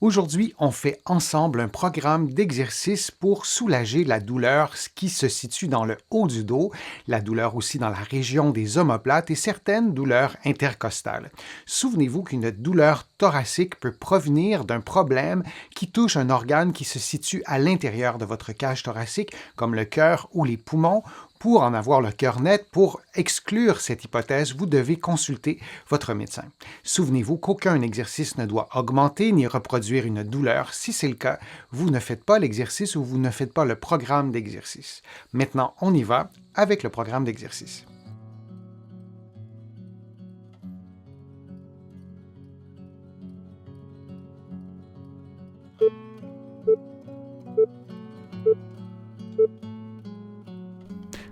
Aujourd'hui, on fait ensemble un programme d'exercice pour soulager la douleur qui se situe dans le haut du dos, la douleur aussi dans la région des omoplates et certaines douleurs intercostales. Souvenez-vous qu'une douleur thoracique peut provenir d'un problème qui touche un organe qui se situe à l'intérieur de votre cage thoracique, comme le cœur ou les poumons. Pour en avoir le cœur net, pour exclure cette hypothèse, vous devez consulter votre médecin. Souvenez-vous qu'aucun exercice ne doit augmenter ni reproduire une douleur. Si c'est le cas, vous ne faites pas l'exercice ou vous ne faites pas le programme d'exercice. Maintenant, on y va avec le programme d'exercice.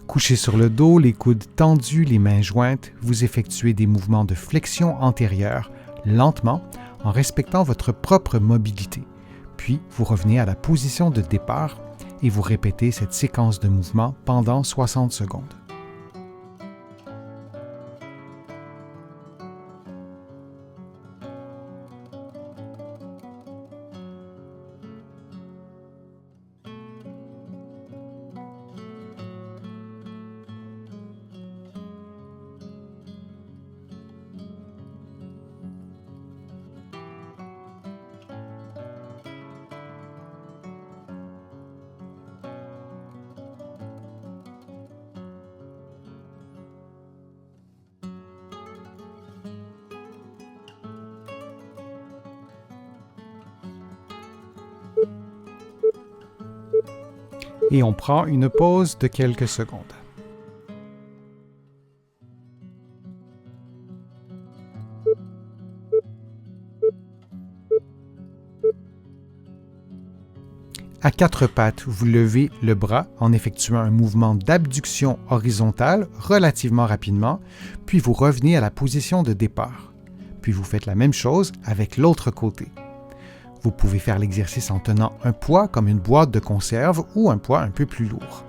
Couché sur le dos, les coudes tendus, les mains jointes, vous effectuez des mouvements de flexion antérieure, lentement, en respectant votre propre mobilité. Puis, vous revenez à la position de départ et vous répétez cette séquence de mouvements pendant 60 secondes. Et on prend une pause de quelques secondes. À quatre pattes, vous levez le bras en effectuant un mouvement d'abduction horizontale relativement rapidement, puis vous revenez à la position de départ. Puis vous faites la même chose avec l'autre côté. Vous pouvez faire l'exercice en tenant un poids comme une boîte de conserve ou un poids un peu plus lourd.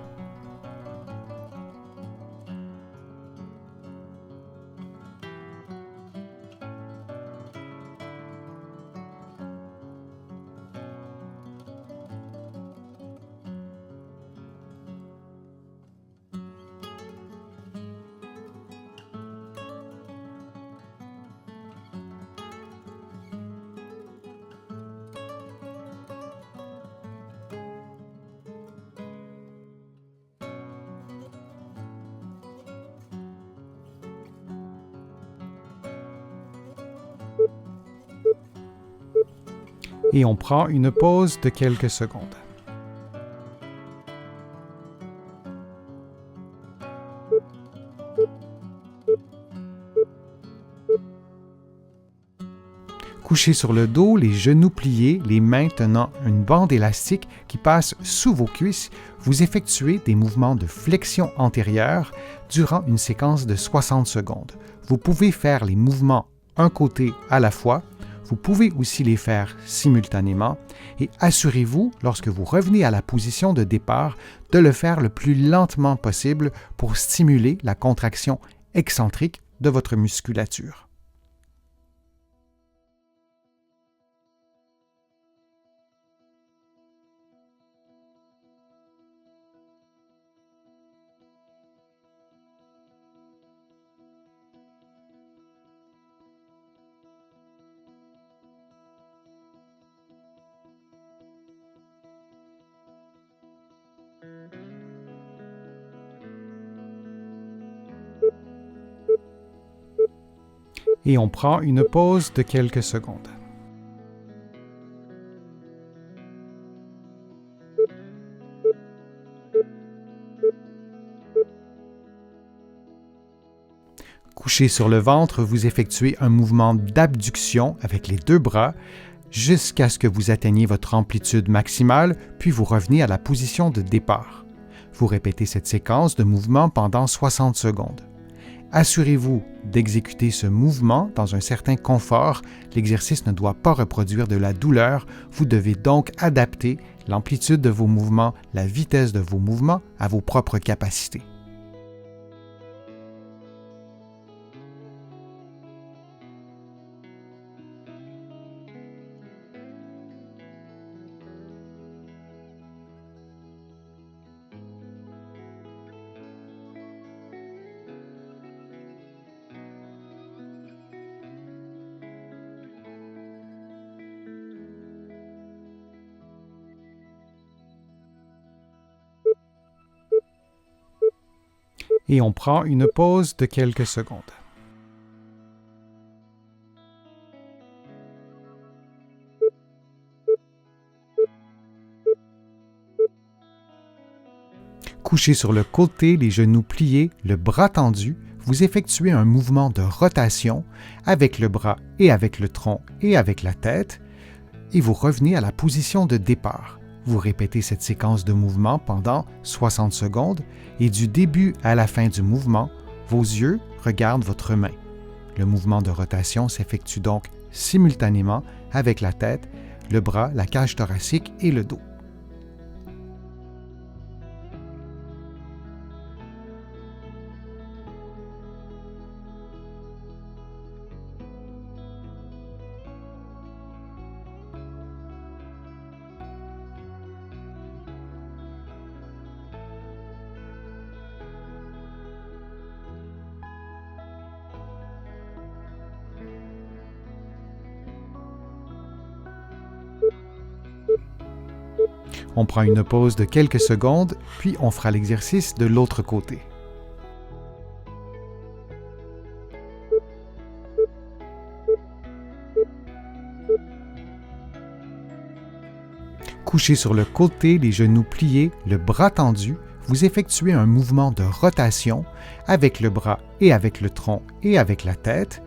Et on prend une pause de quelques secondes. Couché sur le dos, les genoux pliés, les mains tenant une bande élastique qui passe sous vos cuisses, vous effectuez des mouvements de flexion antérieure durant une séquence de 60 secondes. Vous pouvez faire les mouvements un côté à la fois. Vous pouvez aussi les faire simultanément et assurez-vous, lorsque vous revenez à la position de départ, de le faire le plus lentement possible pour stimuler la contraction excentrique de votre musculature. Et on prend une pause de quelques secondes. Couché sur le ventre, vous effectuez un mouvement d'abduction avec les deux bras jusqu'à ce que vous atteigniez votre amplitude maximale, puis vous revenez à la position de départ. Vous répétez cette séquence de mouvements pendant 60 secondes. Assurez-vous d'exécuter ce mouvement dans un certain confort. L'exercice ne doit pas reproduire de la douleur. Vous devez donc adapter l'amplitude de vos mouvements, la vitesse de vos mouvements à vos propres capacités. Et on prend une pause de quelques secondes. Couché sur le côté, les genoux pliés, le bras tendu, vous effectuez un mouvement de rotation avec le bras et avec le tronc et avec la tête, et vous revenez à la position de départ. Vous répétez cette séquence de mouvement pendant 60 secondes, et du début à la fin du mouvement, vos yeux regardent votre main. Le mouvement de rotation s'effectue donc simultanément avec la tête, le bras, la cage thoracique et le dos. On prend une pause de quelques secondes, puis on fera l'exercice de l'autre côté. Couché sur le côté, les genoux pliés, le bras tendu, vous effectuez un mouvement de rotation avec le bras et avec le tronc et avec la tête,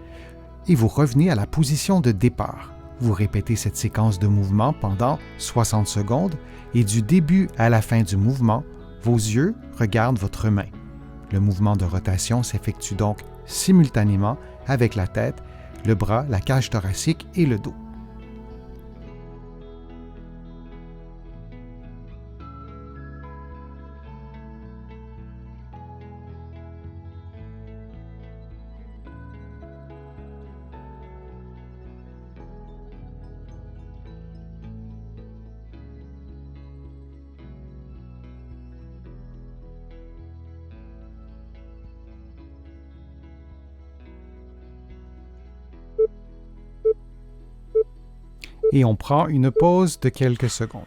et vous revenez à la position de départ. Vous répétez cette séquence de mouvement pendant 60 secondes, et du début à la fin du mouvement, vos yeux regardent votre main. Le mouvement de rotation s'effectue donc simultanément avec la tête, le bras, la cage thoracique et le dos. Et on prend une pause de quelques secondes.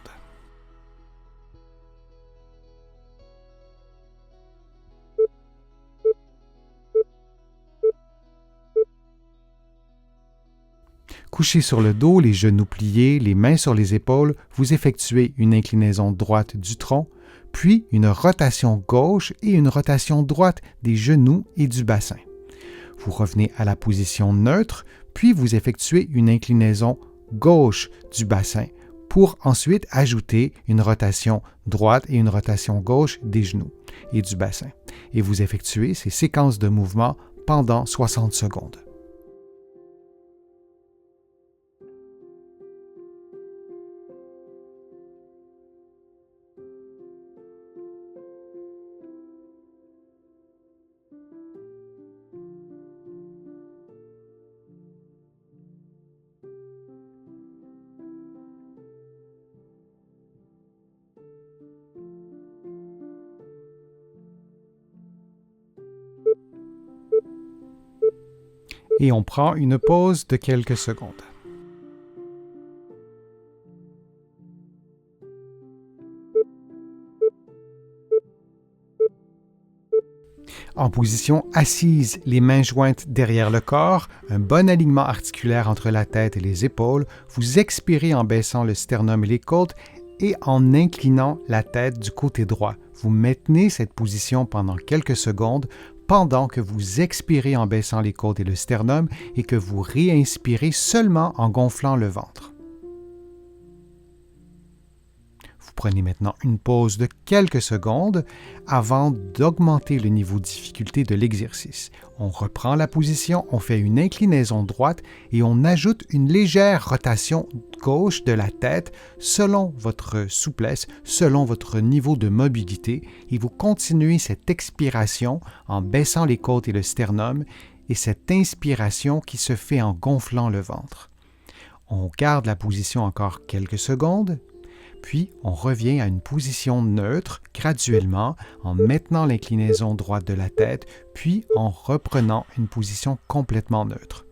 Couché sur le dos, les genoux pliés, les mains sur les épaules, vous effectuez une inclinaison droite du tronc, puis une rotation gauche et une rotation droite des genoux et du bassin. Vous revenez à la position neutre, puis vous effectuez une inclinaison gauche du bassin pour ensuite ajouter une rotation droite et une rotation gauche des genoux et du bassin. Et vous effectuez ces séquences de mouvements pendant 60 secondes. Et on prend une pause de quelques secondes. En position assise, les mains jointes derrière le corps, un bon alignement articulaire entre la tête et les épaules, vous expirez en baissant le sternum et les côtes et en inclinant la tête du côté droit. Vous maintenez cette position pendant quelques secondes pendant que vous expirez en baissant les côtes et le sternum et que vous réinspirez seulement en gonflant le ventre. Vous prenez maintenant une pause de quelques secondes avant d'augmenter le niveau de difficulté de l'exercice. On reprend la position, on fait une inclinaison droite et on ajoute une légère rotation gauche de la tête selon votre souplesse, selon votre niveau de mobilité, et vous continuez cette expiration en baissant les côtes et le sternum et cette inspiration qui se fait en gonflant le ventre. On garde la position encore quelques secondes, puis on revient à une position neutre graduellement en maintenant l'inclinaison droite de la tête, puis en reprenant une position complètement neutre.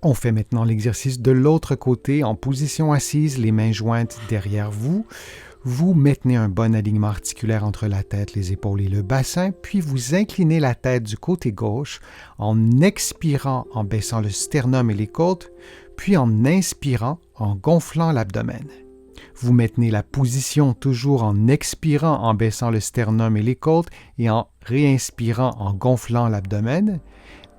On fait maintenant l'exercice de l'autre côté en position assise, les mains jointes derrière vous. Vous maintenez un bon alignement articulaire entre la tête, les épaules et le bassin, puis vous inclinez la tête du côté gauche en expirant en baissant le sternum et les côtes, puis en inspirant en gonflant l'abdomen. Vous maintenez la position toujours en expirant en baissant le sternum et les côtes et en réinspirant en gonflant l'abdomen.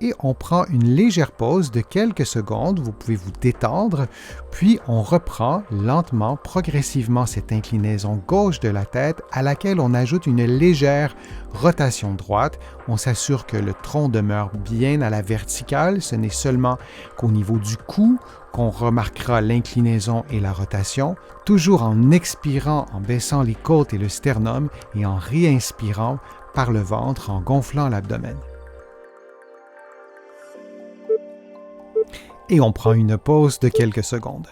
Et on prend une légère pause de quelques secondes, vous pouvez vous détendre, puis on reprend lentement, progressivement cette inclinaison gauche de la tête à laquelle on ajoute une légère rotation droite. On s'assure que le tronc demeure bien à la verticale, ce n'est seulement qu'au niveau du cou qu'on remarquera l'inclinaison et la rotation, toujours en expirant en baissant les côtes et le sternum et en réinspirant par le ventre en gonflant l'abdomen. Et on prend une pause de quelques secondes.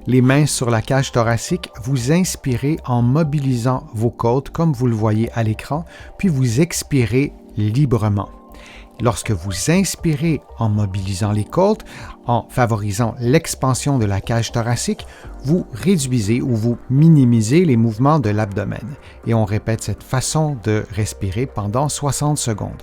Les mains sur la cage thoracique, vous inspirez en mobilisant vos côtes comme vous le voyez à l'écran, puis vous expirez librement. Lorsque vous inspirez en mobilisant les côtes, en favorisant l'expansion de la cage thoracique, vous réduisez ou vous minimisez les mouvements de l'abdomen. Et on répète cette façon de respirer pendant 60 secondes.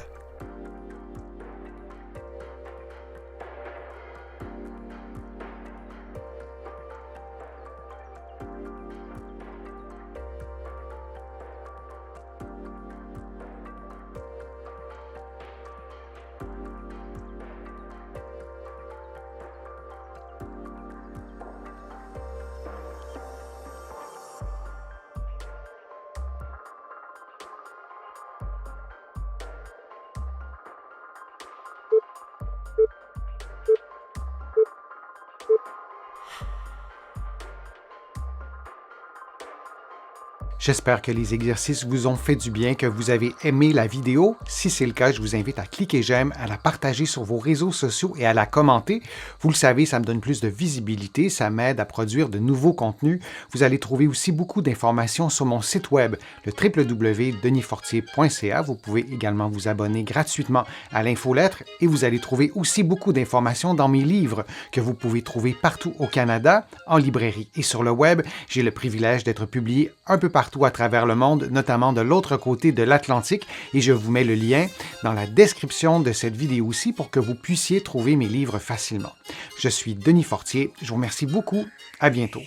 J'espère que les exercices vous ont fait du bien, que vous avez aimé la vidéo. Si c'est le cas, je vous invite à cliquer j'aime, à la partager sur vos réseaux sociaux et à la commenter. Vous le savez, ça me donne plus de visibilité, ça m'aide à produire de nouveaux contenus. Vous allez trouver aussi beaucoup d'informations sur mon site web, le www.denisfortier.ca. Vous pouvez également vous abonner gratuitement à l'infolettre et vous allez trouver aussi beaucoup d'informations dans mes livres que vous pouvez trouver partout au Canada, en librairie et sur le web. J'ai le privilège d'être publié un peu partout à travers le monde, notamment de l'autre côté de l'Atlantique, et je vous mets le lien dans la description de cette vidéo aussi pour que vous puissiez trouver mes livres facilement. Je suis Denis Fortier, je vous remercie beaucoup, à bientôt.